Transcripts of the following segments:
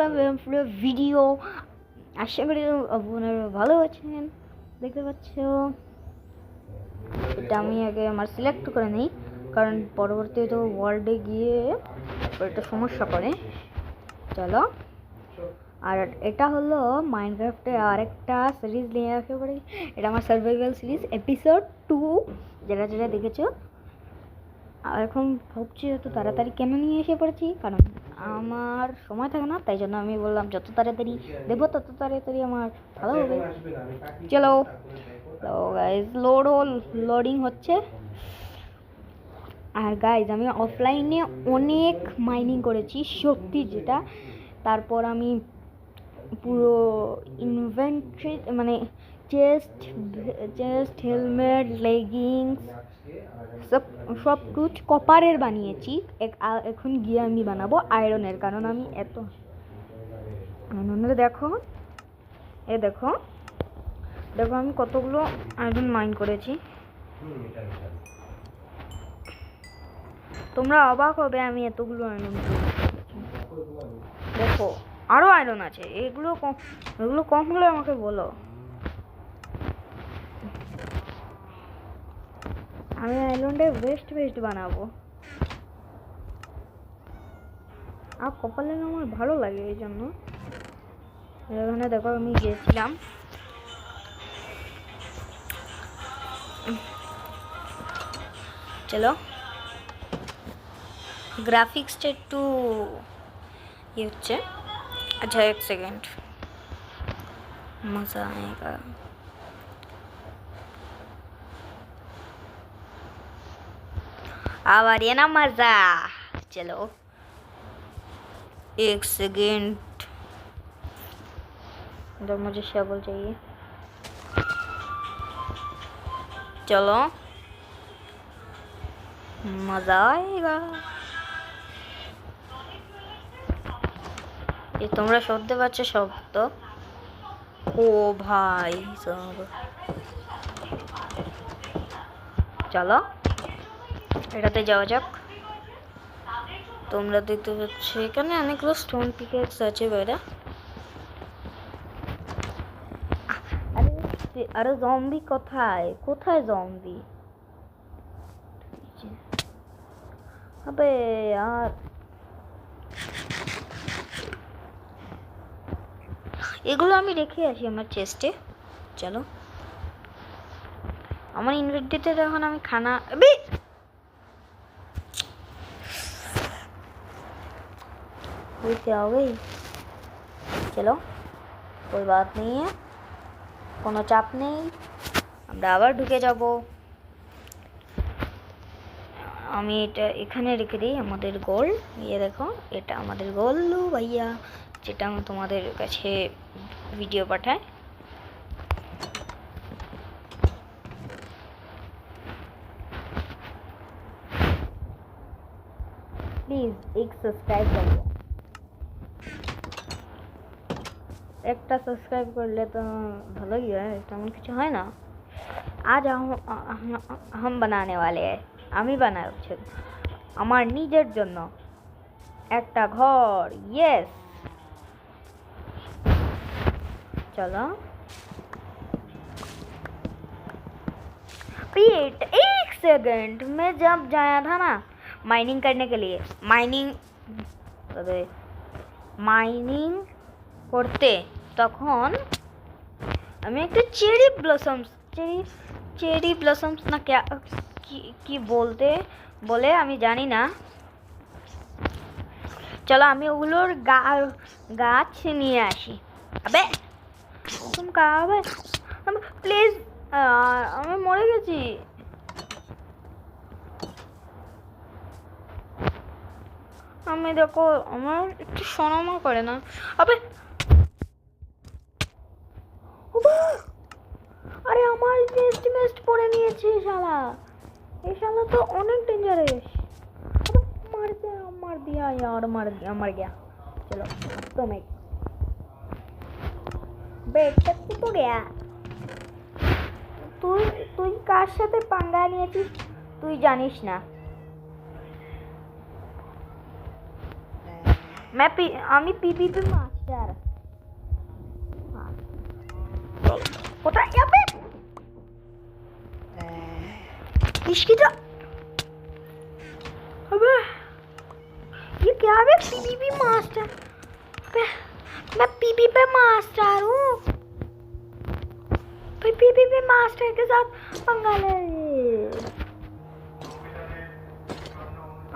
লাগলাম পুরো ভিডিও। আশা করি আপনারা ভালো আছেন। দেখতে পাচ্ছ এটা আমি আগে আমার সিলেক্ট করে নিই, কারণ পরবর্তীতে ওয়ার্ল্ডে গিয়ে একটা সমস্যা করে। চলো, আর এটা হলো মাইনক্রাফটে আরেকটা সিরিজ নিয়ে আসতে পারি। এটা আমার সার্ভাইভাল সিরিজ এপিসোড 2, যেটা যেটা দেখেছো। আর এখন ভাবছি এত তাড়াতাড়ি কেন নিয়ে এসে পড়েছি, কারণ আমার সময় থাকে না, তাই জন্য আমি বললাম যত তাড়াতাড়ি দেবো তত তাড়াতাড়ি আমার ভালো হবে। চলো গাইজ, লোডিং হচ্ছে। আর গাইজ আমি অফলাইনে অনেক মাইনিং করেছি সত্যি, যেটা তারপর আমি পুরো ইনভেন্টরি মানে চেস্ট হেলমেট লেগিংস সব কুছ কপারের বানিয়েছি। এখন গিয়ে আমি বানাবো আয়রনের, কারণ আমি এত দেখো দেখো আমি কতগুলো আয়রন মাইন করেছি। তোমরা অবাক হবে আমি এতগুলো আয়রন দেখো। আরো আয়রন আছে, এগুলো কম হলে আমাকে বলো। আমি আইল্যান্ডে বেস্ট বানাবো। আর কপালে আমার ভালো লাগে, এই জন্য। এখানে দেখো আমি গিয়েছিলাম, চলো গ্রাফিক্সটা একটু ये হচ্ছে। अच्छा एक सेकंड, मज़ा आएगा। अब आ रही है ना मज़ा। चलो एक सेकंड, तो मुझे शबल चाहिए। चलो मज़ा आएगा। ये তোমরা শুনতে পাচ্ছ শব্দ? ও ভাই সব। চলো এটাতে যাওয়া যাক। তোমরা দেখতে পাচ্ছ এখানে অনেকগুলো স্টোন পিকেক্স আছে বাইরে। আরে জম্বি কোথায় জম্বি? আবে यार, এগুলো আমি রেখে আসি আমার চেস্টে। চলো আমার ইনভেন্টরিতে এখন আমি খানা क्या हो गई। चलो कोई बात नहीं है, কোনো চাপ নেই, আমরা আবার ঢুকে যাব। আমি এটা এখানে রেখে দিই আমাদের গোল। ये দেখো এটা আমাদের গোল ভাইয়া, যেটা আমি তোমাদের কাছে ভিডিও পাঠাই। প্লিজ एक সাবস্ক্রাইব করো, একটা সাবস্ক্রাইব করলে তো ভালোই হয়, তেমন কিছু হয় না। আজ हम बनाने वाले हैं, আমি বানাচ্ছি আমার নিজের জন্য একটা ঘর। यस चलो वेट एक सेकंड, मैं जब जाया था ना माइनिंग करने के लिए, माइनिंग করতে, তখন আমি একটা চেরি ব্লসমস না কি বলে আমি জানি না। চলো আমি ওগুলোর গাছ নিয়ে আসি। আবে তুমি কাবে প্লিজ, আমি মরে গেছি। আমি দেখো আমার একটু শরমও করে না। আবে আরে আমার এস্টিমেট পড়ে নিয়েছে শালা, এই শালা তো অনেক ডেঞ্জারাস। मार दिया यार, मर गया। चलो तो मैं বেডটা তো গয়া। তুই কার সাথে পাঙ্গা নিয়েছিস তুই জানিস না। আমি পিপিপি মাস্টার। কোথায় যাবে? इसकी तो अबे ये क्या है? PPP master. मैं पीपीपी मास्टर हूँ। भाई पीपीपी मास्टर के साथ पंगा ले।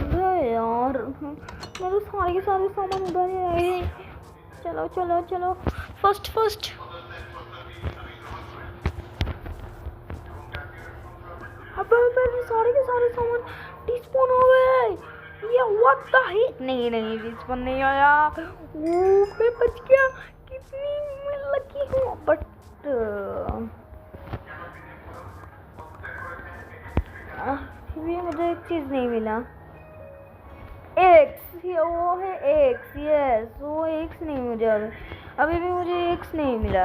अबे यार मेरे सारे के सारे सामान उधर ही रह गए। चलो चलो चलो फर्स्ट अबे मेरे सारे के सारे सामान डिस्पोन हो गए। ये व्हाट द हेक? नहीं डिस्पोन नहीं आया। मैं बच गया। कितनी मैं लकी हूँ। बट भी मुझे एक चीज नहीं मिला। एक्स वो है एक्स। यस वो एक्स नहीं मुझे अभी भी मुझे एक्स नहीं मिला।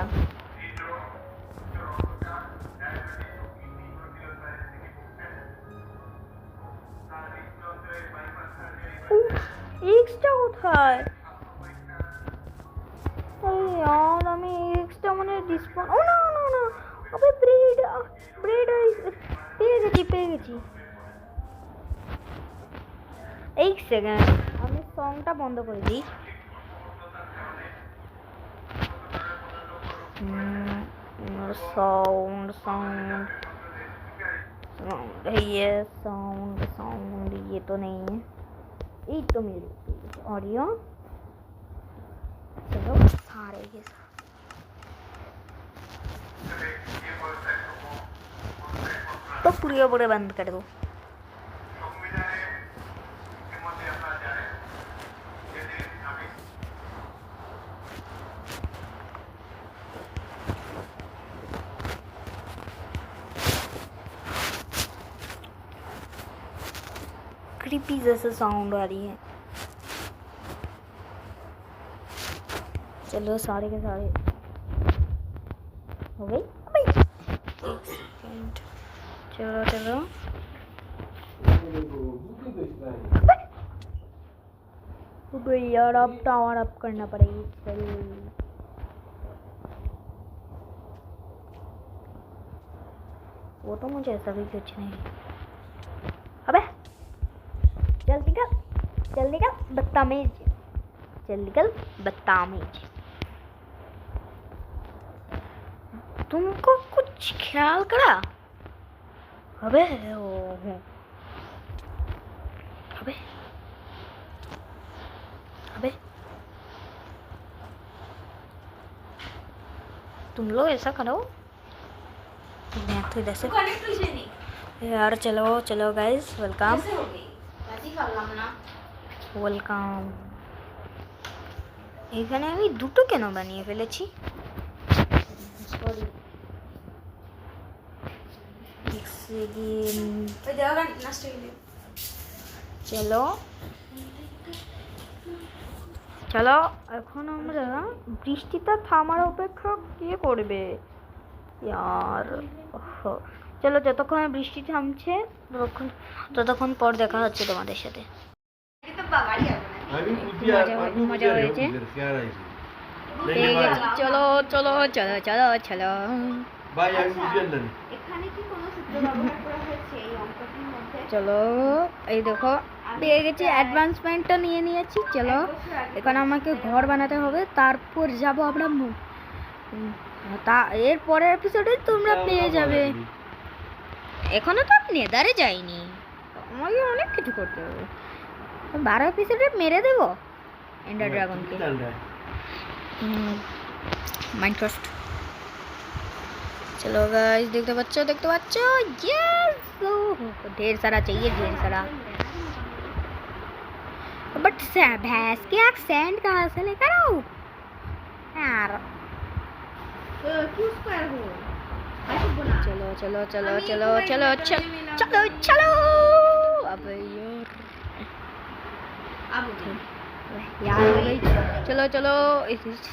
एक्सটা কোথায়? আরে यार আমি এক্সটা মানে ডিসপন ও না আবে ব্রেড পেয়ে গেছি। एक সেকেন্ড আমি সংটা বন্ধ করে দিই। साउंड ये साउंड ये तो नहीं है। ये तो मेरे ऑडियो। चलो सारे के तो पूरे बंद कर दो। क्रीपी जैसे साउंड आ रही है। चलो सारे के सारे हो गई। एक सेकंड चलो यार अब टावर अप करना पड़ेगी। चल वो तो मुझे ऐसा भी कुछ नहीं। अबे चल निकल बदतमीज। तुमको कुछ ख्याल करा? अबे तुम लोग ऐसा करो। मैं तो इधर से यार चलो गाइस वेलकम। এখানে আমি দুটো কেন বানিয়ে ফেলেছি? চলো এখন আমরা বৃষ্টিটা থামার অপেক্ষা কে করবে यार। চলো যতক্ষণ বৃষ্টি থামছে ততক্ষণ পর দেখা হচ্ছে তোমাদের সাথে। মজা হয়েছে। চলো চলো এই দেখো পেয়ে গেছি। অ্যাডভান্সমেন্টটা নিয়ে নিয়েছি। চলো এখন আমাকে ঘর বানাতে হবে, তারপর যাবো আমরা। এর পরের এপিসোডে তোমরা পেয়ে যাবে। এখনো তো নেদারে যাইনি, আমাকে অনেক কিছু করতে হবে। 12 এপিসোডে মেরে দেবো এন্ডার ড্রাগনকে। মাইনক্রাফট चलो गाइस देखते बच्चों यस ढेर सारा चाहिए बट भैंस के आँख सैंड कहाँ से लेकर आओ यार। चलो अब यार चलो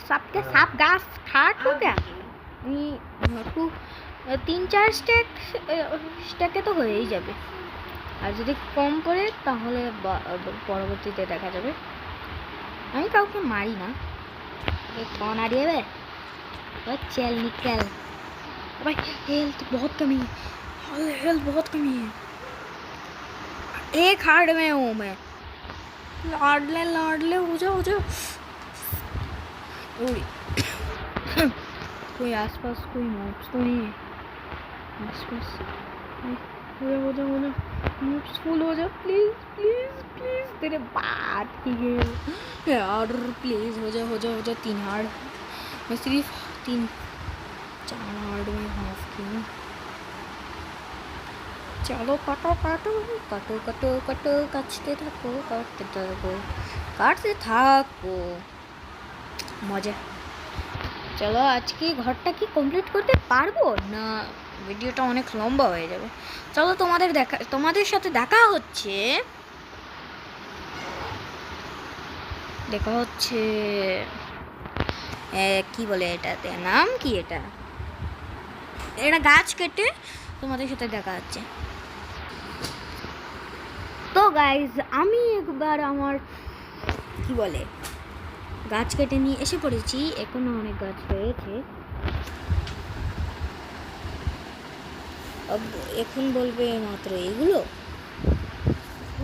सांप के सांप घास खाट हो क्या? 3-4 স্ট্যাকে তো হয়েই যাবে, আর যদি কম পড়ে তাহলে পরবর্তীতে দেখা যাবে। আমি কাউকে মারি না। कौन आ रही है बे? चल निकल भाई। हेल्थ बहुत कमी है, हेल्थ बहुत कमी है। एक हार्ड में हूँ मैं। लाडले लाडले हो जाओ हो जाओ। कोई आसपास कोई मॉब्स तो नहीं है आसपास? हो जा मॉब्स फुल हो जा प्लीज प्लीज प्लीज, तेरे बात की है यार, प्लीज हो जा 3 हार्ड। मैं सिर्फ 4 हार्ड में हाफ की हूँ। चलो काटो काटो काटो काटो काटो काटते থাকো মজা। চলো আজকে ঘরটা কি কমপ্লিট করতে পারবো না, ভিডিওটা অনেক লম্বা হয়ে যাবে। চলো তোমাদের সাথে দেখা হচ্ছে কি বলে এটাতে নাম কি, এটা গাছ কেটে তোমাদের সাথে দেখা হচ্ছে। তো গাইজ আমি একবার আমার কি বলে গাছ কেটে নিয়ে এসে পড়েছি। এখনো অনেক গাছ রয়েছে। এখন বলবে মাত্র এগুলো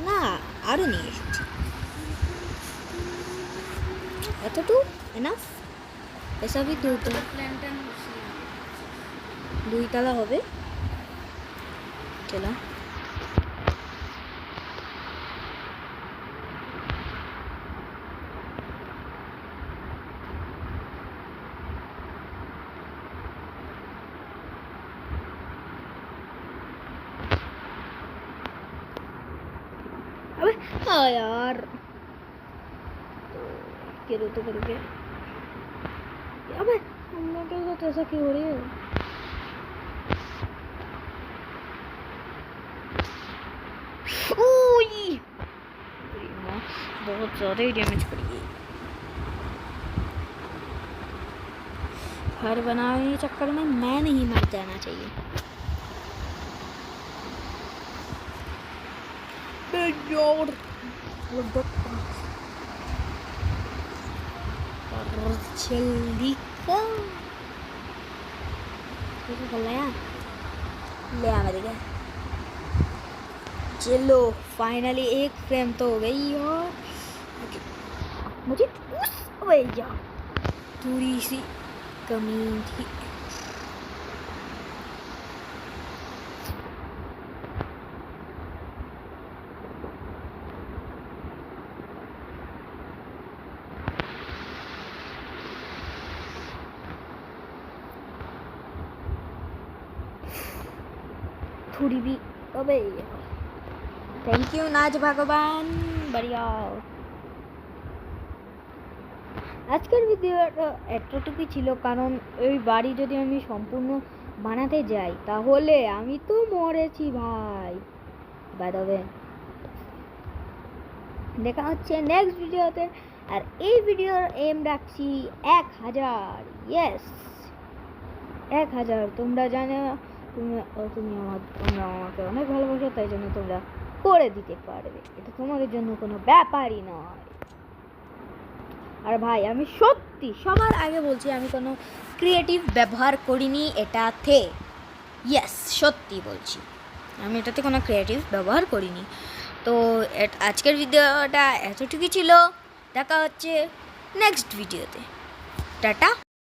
না, আরো নিয়ে এসেছি। এতটুকু এনাফ। এসবই 2 তলা হবে। চলো अबे हाँ यार, तो करके अबे हम लोग के साथ ऐसा क्यों हो रही है? बहुत ज़्यादा ही डैमेज पड़ी गई। घर बनाने के चक्कर में मैं नहीं मर जाना चाहिए। जल्दी ले आ मेरे। चलो फाइनली एक फ्रेम तो हो गई। और मुझे उस भैया थोड़ी सी कमी थी। थोड़ी भी अबे थैंक यू नाज भगवान, बढ़िया। আজকের ভিডিওটা এতটুকুই ছিল, কারণ এই বাড়ি যদি আমি সম্পূর্ণ বানাতে যাই তাহলে আমি তো মরেছি ভাই। বাই দ্য ওয়ে দেখা হচ্ছে নেক্সট ভিডিওতে। আর এই ভিডিওর এম রাখছি 1000। ইয়েস 1000। তোমরা জানো তোমরা আমাকে অনেক ভালোবাসো, তাই জন্য তোমরা করে দিতে পারবে, এটা তোমাদের জন্য কোনো ব্যাপারই নয়। আর ভাই আমি সত্যি সবার আগে বলছি, আমি কোনো ক্রিয়েটিভ ব্যবহার করিনি এটাতে। ইয়েস সত্যি বলছি, আমি এটাতে কোনো ক্রিয়েটিভ ব্যবহার করিনি। তো আজকের ভিডিওটা এতটুকুই ছিল। দেখা হচ্ছে নেক্সট ভিডিওতে। টাটা।